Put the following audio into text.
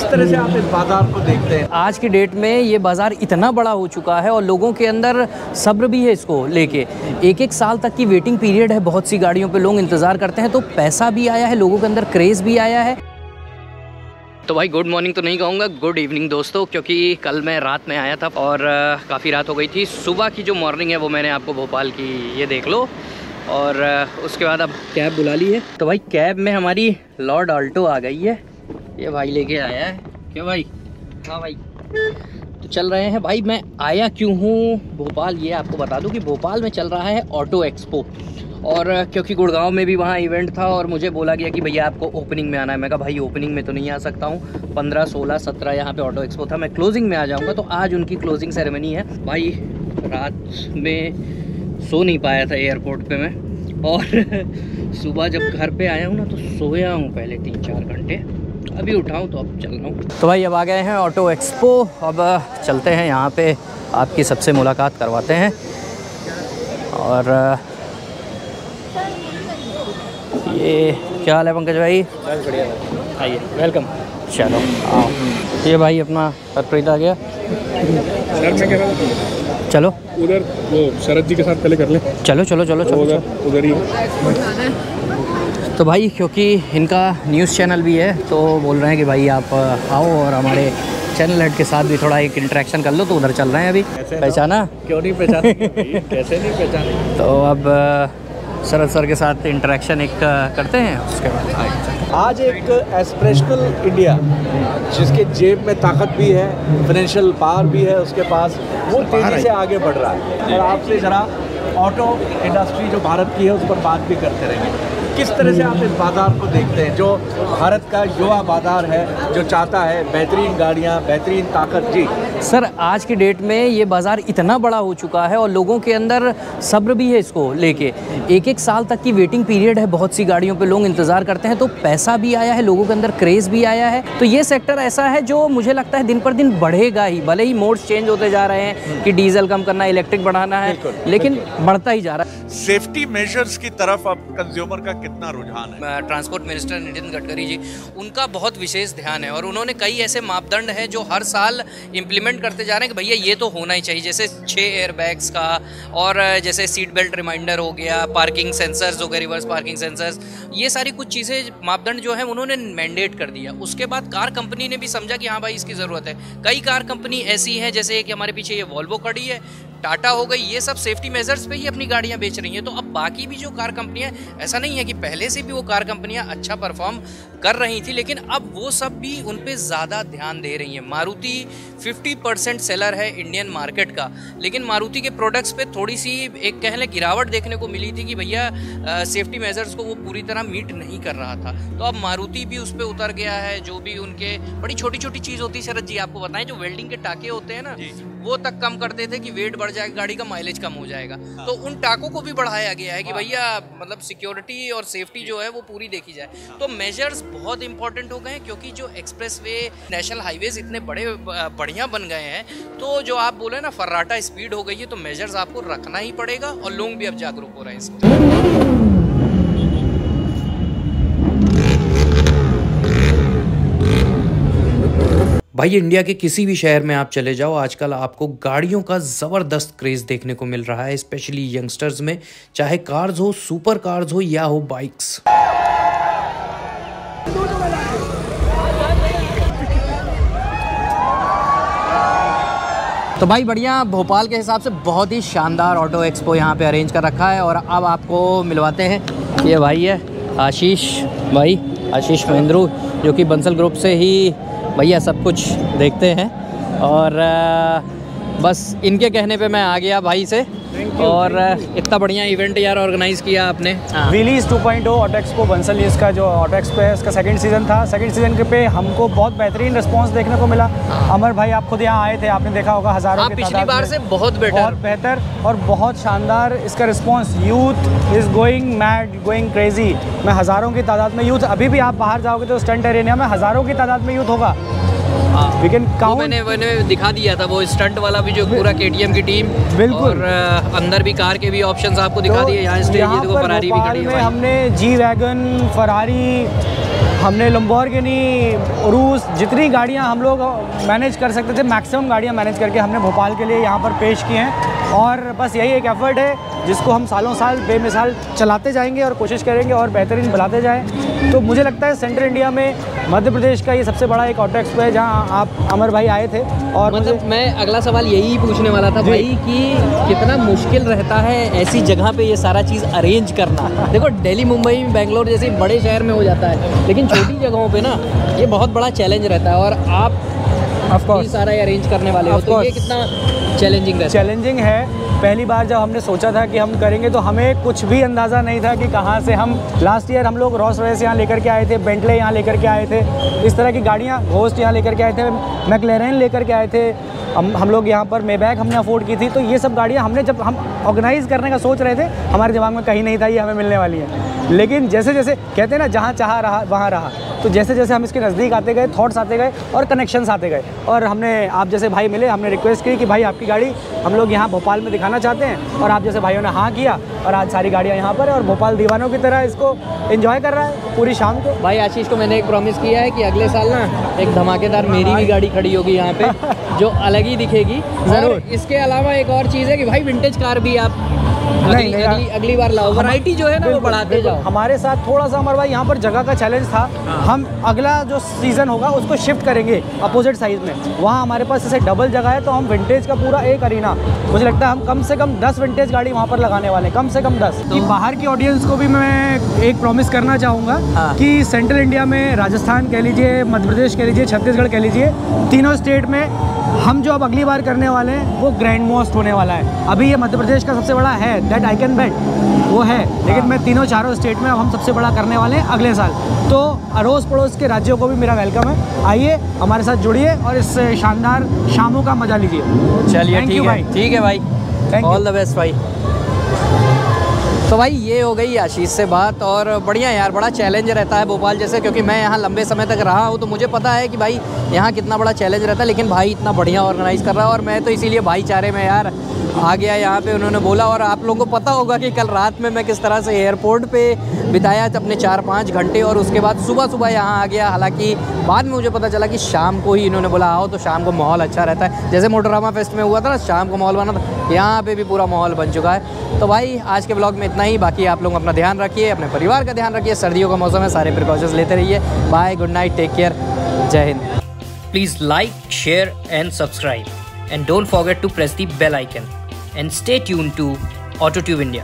तरह से आप इस बाजार को देखते हैं? आज की डेट में ये बाज़ार इतना बड़ा हो चुका है और लोगों के अंदर सब्र भी है इसको लेके। एक साल तक की वेटिंग पीरियड है, बहुत सी गाड़ियों पे लोग इंतज़ार करते हैं, तो पैसा भी आया है, लोगों के अंदर क्रेज़ भी आया है। तो भाई गुड मॉर्निंग तो नहीं कहूँगा, गुड इवनिंग दोस्तों, क्योंकि कल मैं रात में आया था और काफ़ी रात हो गई थी। सुबह की जो मॉर्निंग है वो मैंने आपको भोपाल की ये देख लो, और उसके बाद अब कैब बुला ली है। तो भाई कैब में हमारी लॉर्ड ऑल्टो आ गई है, ये भाई लेके आया है। क्यों भाई? हाँ भाई, तो चल रहे हैं। भाई मैं आया क्यों हूँ भोपाल, ये आपको बता दूँ कि भोपाल में चल रहा है ऑटो एक्सपो, और क्योंकि गुड़गांव में भी वहाँ इवेंट था और मुझे बोला गया कि भैया आपको ओपनिंग में आना है। मैं कहा भाई ओपनिंग में तो नहीं आ सकता हूँ, 15, 16, 17 यहाँ पे ऑटो एक्सपो था, मैं क्लोजिंग में आ जाऊँगा। तो आज उनकी क्लोजिंग सेरेमनी है। भाई रात में सो नहीं पाया था एयरपोर्ट पे मैं, और सुबह जब घर पे आया हूँ ना तो सोया हूँ पहले 3-4 घंटे, अभी उठाऊँ तो अब चल रहा हूँ। तो भाई अब आ गए हैं ऑटो एक्सपो, अब चलते हैं यहाँ पे आपकी सबसे मुलाकात करवाते हैं। और ये क्या हाल है पंकज भाई? बस बढ़िया, आइए, वेलकम। चलो आओ, ये भाई अपना हरप्रीत आ गया। सर मैं कह रहा हूँ चलो उधर वो शरद जी के साथ पहले कर ले। चलो चलो चलो चलो उधर ही। तो भाई क्योंकि इनका न्यूज़ चैनल भी है तो बोल रहे हैं कि भाई आप आओ और हमारे चैनल हेड के साथ भी थोड़ा एक इंटरेक्शन कर लो, तो उधर चल रहे हैं अभी। पहचाना? क्यों नहीं पहचाने? कैसे नहीं पहचाने? तो अब शरद सर के साथ इंटरेक्शन एक करते हैं, उसके बाद आज एक एस्पिरेशनल इंडिया जिसके जेब में ताकत भी है, फाइनेंशियल पावर भी है उसके पास, वो तेज़ी से आगे बढ़ रहा है। और आपसे ज़रा ऑटो इंडस्ट्री जो भारत की है उस पर बात भी करते रहेंगे। किस तरह से आप इस बाज़ार को देखते हैं जो भारत का युवा बाज़ार है, जो चाहता है बेहतरीन गाड़ियाँ, बेहतरीन ताकत? जी सर, आज की डेट में ये बाज़ार इतना बड़ा हो चुका है और लोगों के अंदर सब्र भी है इसको लेके। एक साल तक की वेटिंग पीरियड है, बहुत सी गाड़ियों पे लोग इंतज़ार करते हैं, तो पैसा भी आया है, लोगों के अंदर क्रेज़ भी आया है। तो ये सेक्टर ऐसा है जो मुझे लगता है दिन पर दिन बढ़ेगा ही, भले ही मोड्स चेंज होते जा रहे हैं कि डीजल कम करना, इलेक्ट्रिक बढ़ाना है, लेकिन बढ़ता ही जा रहा है। सेफ्टी मेजर्स की तरफ अब कंज्यूमर का कितना रुझान है? ट्रांसपोर्ट मिनिस्टर नितिन गडकरी जी, उनका बहुत विशेष ध्यान है और उन्होंने कई ऐसे मापदंड हैं जो हर साल इम्प्लीमेंट करते जा रहे हैं कि भैया ये तो होना ही चाहिए, जैसे 6 एयरबैग्स का, और जैसे सीट बेल्ट रिमाइंडर हो गया, पार्किंग सेंसर्स हो गए, रिवर्स पार्किंग सेंसर्स, ये सारी कुछ चीज़ें मापदंड जो है उन्होंने मैंडेट कर दिया। उसके बाद कार कंपनी ने भी समझा कि हाँ भाई इसकी ज़रूरत है। कई कार कंपनी ऐसी हैं, जैसे कि हमारे पीछे ये वॉल्वो खड़ी है, टाटा हो गई, ये सब सेफ्टी मेजर्स पे ही अपनी गाड़ियां बेच रही हैं। तो अब बाकी भी जो कार कंपनियां, ऐसा नहीं है कि पहले से भी वो कार कंपनियां अच्छा परफॉर्म कर रही थी, लेकिन अब वो सब भी उन पे ज़्यादा ध्यान दे रही हैं। मारुति 50% सेलर है इंडियन मार्केट का, लेकिन मारुति के प्रोडक्ट्स पे थोड़ी सी एक कह लें गिरावट देखने को मिली थी कि भैया सेफ्टी मेजर्स को वो पूरी तरह मीट नहीं कर रहा था। तो अब मारुति भी उस पर उतर गया है। जो भी उनके बड़ी छोटी छोटी चीज़ होती है, शरद जी आपको बताएं, जो वेल्डिंग के टाके होते हैं ना, वो तक कम करते थे कि वेट बढ़ जाएगा, गाड़ी का माइलेज कम हो जाएगा। तो उन टाकों को भी बढ़ाया गया है कि भैया मतलब सिक्योरिटी और सेफ्टी जो है वो पूरी देखी जाए। तो मेजर्स बहुत इंपॉर्टेंट हो गए हैं, क्योंकि जो एक्सप्रेस वे, नेशनल हाईवेज इतने बड़े बढ़िया बन गए हैं, तो जो आप बोले ना फर्राटा स्पीड हो गई है, तो मेजर्स आपको रखना ही पड़ेगा और लोग भी अब जागरूक हो रहे हैं इसको। भाई इंडिया के किसी भी शहर में आप चले जाओ, आजकल आपको गाड़ियों का ज़बरदस्त क्रेज़ देखने को मिल रहा है, स्पेशली यंगस्टर्स में, चाहे कार्स हो, सुपर कार्स हो या हो बाइक्स। तो भाई बढ़िया, भोपाल के हिसाब से बहुत ही शानदार ऑटो एक्सपो यहाँ पे अरेंज कर रखा है। और अब आपको मिलवाते हैं, ये भाई है आशीष भाई, आशीष महेंद्रू, जो कि बंसल ग्रुप से ही भैया सब कुछ देखते हैं। और बस इनके कहने पे मैं आ गया भाई से, और इतना बढ़िया इवेंट यार ऑर्गेनाइज़ किया आपने। व्हीलीज 2.0 ऑटो एक्सपो बंसल, इसका जो ऑटो एक्सपो है उसका सेकंड सीज़न था। सेकंड सीज़न के पे हमको बहुत बेहतरीन रिस्पांस देखने को मिला। अमर भाई आप खुद यहाँ आए थे, आपने देखा होगा हज़ारों की पिछली बार से बहुत बेहतर और बहुत शानदार इसका response. Youth is going mad, going crazy. मैं हज़ारों की तादाद में यूथ, अभी भी आप बाहर जाओगे तो स्टंट एरिया में हज़ारों की तादाद में यूथ होगा। मैंने दिखा दिया था वो स्टंट वाला भी, जो पूरा KTM की टीम, बिल्कुल, और अंदर भी कार के भी ऑप्शंस आपको दिखा दिए। यहाँ स्टेज देखो, फरारी भी खड़ी है। हमने जी वैगन, फरारी, हमने लंबोर्गिनी, उरूस, जितनी गाड़ियाँ हम लोग मैनेज कर सकते थे मैक्सिमम गाड़ियाँ मैनेज करके हमने भोपाल के लिए यहाँ पर पेश की हैं। और बस यही एक एफ़र्ट है जिसको हम सालों साल बेमिसाल चलाते जाएंगे और कोशिश करेंगे और बेहतरीन बनाते जाएं। तो मुझे लगता है सेंट्रल इंडिया में मध्य प्रदेश का ये सबसे बड़ा एक ऑटो एक्सपो है जहाँ आप अमर भाई आए थे। और मतलब मैं अगला सवाल यही पूछने वाला था भाई कि कितना मुश्किल रहता है ऐसी जगह पे ये सारा चीज़ अरेंज करना। देखो दिल्ली, मुंबई, बेंगलोर जैसे बड़े शहर में हो जाता है, लेकिन छोटी जगहों पे ना ये बहुत बड़ा चैलेंज रहता है। और आप ये सारा अरेंज करने वाले हो, तो ये कितना चैलेंजिंग रहता है? चैलेंजिंग है। पहली बार जब हमने सोचा था कि हम करेंगे तो हमें कुछ भी अंदाज़ा नहीं था कि कहाँ से हम लास्ट ईयर हम लोग रॉल्स रॉयस यहाँ लेकर के आए थे, बेंटले यहाँ लेकर के आए थे, इस तरह की गाड़ियाँ, घोस्ट यहाँ लेकर के आए थे, मैक्लेरेन लेकर के आए थे, हम लोग यहाँ पर मेबैक हमने अफोर्ड की थी। तो ये सब गाड़ियाँ हमने जब हम ऑर्गेनाइज़ करने का सोच रहे थे हमारे दिमाग में कहीं नहीं था ये हमें मिलने वाली है। लेकिन जैसे जैसे कहते हैं ना, जहाँ चाह रहा वहाँ रहा, तो जैसे जैसे हम इसके नज़दीक आते गए, थॉट्स आते गए और कनेक्शंस आते गए। और हमने आप जैसे भाई मिले, हमने रिक्वेस्ट की कि भाई आपकी गाड़ी हम लोग यहाँ भोपाल में दिखाना चाहते हैं, और आप जैसे भाइयों ने हाँ किया और आज सारी गाड़ियाँ यहाँ पर है और भोपाल दीवानों की तरह इसको एंजॉय कर रहा है पूरी शाम को। भाई आशीष को मैंने एक प्रॉमिस किया है कि अगले साल ना एक धमाकेदार मेरी भी गाड़ी खड़ी होगी यहाँ पे जो अलग ही दिखेगी। और इसके अलावा एक और चीज़ है कि भाई विंटेज कार भी आप अगली बार लाओ, वैरायटी जो है ना वो बढ़ाते जाओ। हमारे साथ थोड़ा सा हमारे भाई यहाँ पर जगह का चैलेंज था। हम अगला जो सीज़न होगा उसको शिफ्ट करेंगे अपोजिट साइड में, वहाँ हमारे पास जैसे डबल जगह है तो हम विंटेज का पूरा एक अरीना, मुझे लगता है हम कम से कम 10 विंटेज गाड़ी वहाँ पर लगाने वाले हैं, कम से कम 10। कि बाहर की ऑडियंस को भी मैं एक प्रॉमिस करना चाहूँगा कि सेंट्रल इंडिया में राजस्थान कह लीजिए, मध्य प्रदेश कह लीजिए, छत्तीसगढ़ कह लीजिए, तीनों स्टेट में हम जो अब अगली बार करने वाले हैं वो ग्रैंड मोस्ट होने वाला है। अभी ये मध्य प्रदेश का सबसे बड़ा है, दैट आई कैन बेट, वो है, लेकिन मैं तीनों चारों स्टेट में अब हम सबसे बड़ा करने वाले हैं अगले साल। तो अड़ोस पड़ोस के राज्यों को भी मेरा वेलकम है, आइए हमारे साथ जुड़िए और इस शानदार शामों का मजा लीजिए। चलिए ठीक है भाई, ऑल द बेस्ट भाई। तो भाई ये हो गई आशीष से बात। और बढ़िया यार, बड़ा चैलेंज रहता है भोपाल जैसे, क्योंकि मैं यहाँ लंबे समय तक रहा हूँ तो मुझे पता है कि भाई यहाँ कितना बड़ा चैलेंज रहता है, लेकिन भाई इतना बढ़िया ऑर्गेनाइज़ कर रहा है। और मैं तो इसीलिए भाईचारे में यार आ गया यहाँ पे, उन्होंने बोला। और आप लोगों को पता होगा कि कल रात में मैं किस तरह से एयरपोर्ट पे बिताया अपने 4-5 घंटे, और उसके बाद सुबह यहाँ आ गया। हालांकि बाद में मुझे पता चला कि शाम को ही इन्होंने बोला आओ, तो शाम को माहौल अच्छा रहता है। जैसे मोटोरामा फेस्ट में हुआ था ना, शाम को माहौल बना था, यहाँ पे भी पूरा माहौल बन चुका है। तो भाई आज के ब्लॉग में इतना ही। बाकी आप लोग अपना ध्यान रखिए, अपने परिवार का ध्यान रखिए, सर्दियों का मौसम है, सारे प्रिकॉशंस लेते रहिए। Bye, good night, take care, जय हिंद। Please like, share and subscribe, and don't forget to press the bell icon, and stay tuned to AutoTube India.